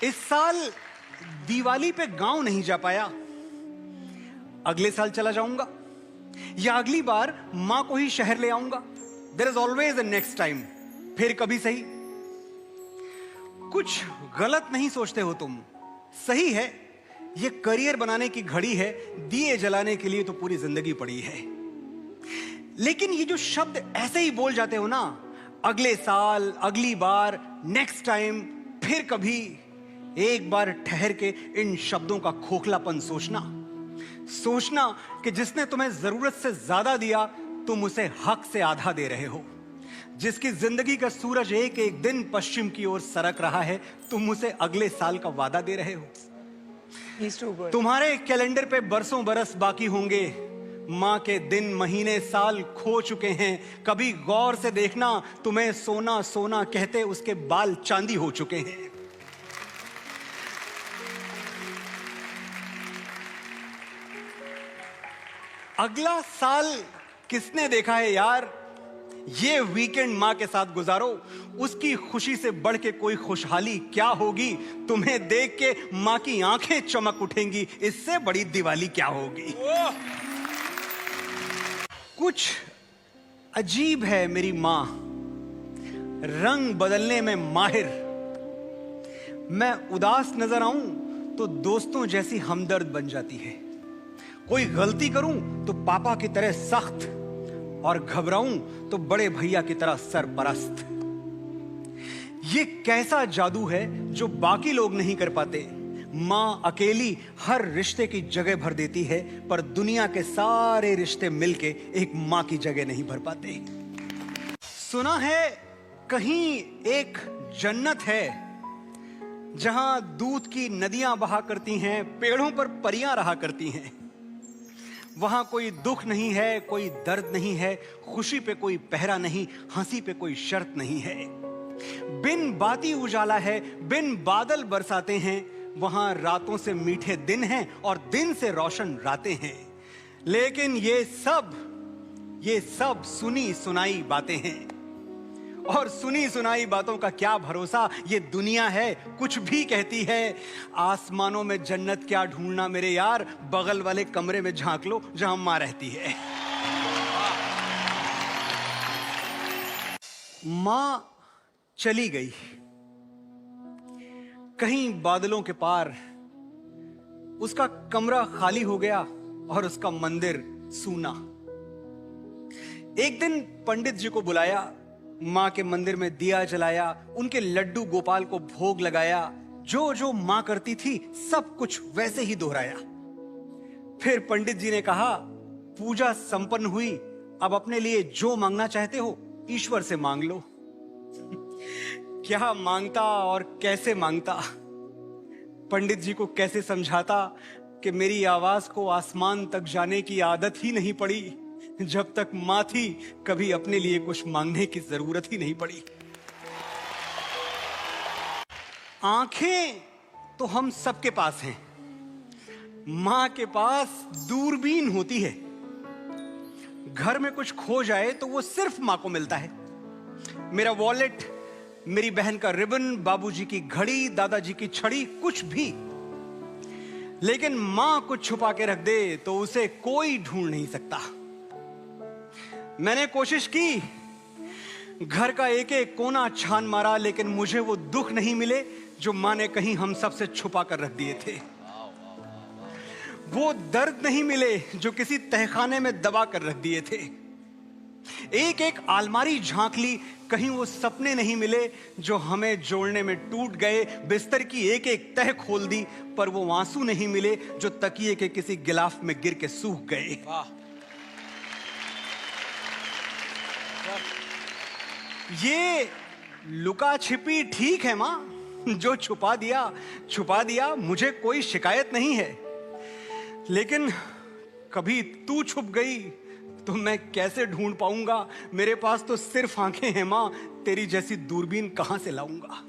इस साल दिवाली पे गांव नहीं जा पाया, अगले साल चला जाऊंगा या अगली बार मां को ही शहर ले आऊंगा। There is always a next time, फिर कभी सही। कुछ गलत नहीं सोचते हो तुम, सही है। ये करियर बनाने की घड़ी है, दिए जलाने के लिए तो पूरी जिंदगी पड़ी है। लेकिन ये जो शब्द ऐसे ही बोल जाते हो ना, अगले साल, अगली बार, नेक्स्ट टाइम, फिर कभी, एक बार ठहर के इन शब्दों का खोखलापन सोचना कि जिसने तुम्हें जरूरत से ज्यादा दिया तुम उसे हक से आधा दे रहे हो। जिसकी जिंदगी का सूरज एक एक दिन पश्चिम की ओर सरक रहा है, तुम उसे अगले साल का वादा दे रहे हो। तुम्हारे कैलेंडर पे बरसों बरस बाकी होंगे, मां के दिन महीने साल खो चुके हैं। कभी गौर से देखना, तुम्हें सोना सोना कहते उसके बाल चांदी हो चुके हैं। अगला साल किसने देखा है यार? ये वीकेंड मां के साथ गुजारो, उसकी खुशी से बढ़ के कोई खुशहाली क्या होगी? तुम्हें देख के मां की आंखें चमक उठेंगी, इससे बड़ी दिवाली क्या होगी? कुछ अजीब है मेरी मां, रंग बदलने में माहिर। मैं उदास नजर आऊं तो दोस्तों जैसी हमदर्द बन जाती है। कोई गलती करूं तो पापा की तरह सख्त, और घबराऊं तो बड़े भैया की तरह सरपरस्त। ये कैसा जादू है जो बाकी लोग नहीं कर पाते? मां अकेली हर रिश्ते की जगह भर देती है, पर दुनिया के सारे रिश्ते मिलके एक मां की जगह नहीं भर पाते। सुना है कहीं एक जन्नत है जहां दूध की नदियां बहा करती हैं, पेड़ों पर परियां रहा करती हैं। वहां कोई दुख नहीं है, कोई दर्द नहीं है, खुशी पे कोई पहरा नहीं, हंसी पे कोई शर्त नहीं है। बिन बाती उजाला है, बिन बादल बरसाते हैं। वहां रातों से मीठे दिन हैं और दिन से रोशन रातें हैं। लेकिन ये सब सुनी सुनाई बातें हैं, और सुनी सुनाई बातों का क्या भरोसा? ये दुनिया है, कुछ भी कहती है। आसमानों में जन्नत क्या ढूंढना मेरे यार, बगल वाले कमरे में झांक लो जहां मां रहती है। मां चली गई कहीं बादलों के पार, उसका कमरा खाली हो गया और उसका मंदिर सूना। एक दिन पंडित जी को बुलाया, मां के मंदिर में दिया जलाया, उनके लड्डू गोपाल को भोग लगाया। जो जो मां करती थी सब कुछ वैसे ही दोहराया। फिर पंडित जी ने कहा, पूजा संपन्न हुई, अब अपने लिए जो मांगना चाहते हो ईश्वर से मांग लो। क्या मांगता और कैसे मांगता? पंडित जी को कैसे समझाता कि मेरी आवाज को आसमान तक जाने की आदत ही नहीं पड़ी। जब तक मां थी कभी अपने लिए कुछ मांगने की जरूरत ही नहीं पड़ी। आंखें तो हम सबके पास हैं, मां के पास दूरबीन होती है। घर में कुछ खो जाए तो वो सिर्फ मां को मिलता है। मेरा वॉलेट, मेरी बहन का रिबन, बाबूजी की घड़ी, दादाजी की छड़ी, कुछ भी। लेकिन मां कुछ छुपा के रख दे तो उसे कोई ढूंढ नहीं सकता। मैंने कोशिश की, घर का एक एक कोना छान मारा, लेकिन मुझे वो दुख नहीं मिले जो मां ने कहीं हम सब से छुपा कर रख दिए थे। वो दर्द नहीं मिले जो किसी तहखाने में दबा कर रख दिए थे। एक एक अलमारी झांक ली, कहीं वो सपने नहीं मिले जो हमें जोड़ने में टूट गए। बिस्तर की एक एक तह खोल दी, पर वो आंसू नहीं मिले जो तकिए के किसी गिलाफ में गिर के सूख गए। ये लुका छिपी ठीक है मां, जो छुपा दिया, मुझे कोई शिकायत नहीं है। लेकिन कभी तू छुप गई तो मैं कैसे ढूंढ पाऊंगा? मेरे पास तो सिर्फ आंखें हैं मां, तेरी जैसी दूरबीन कहां से लाऊंगा?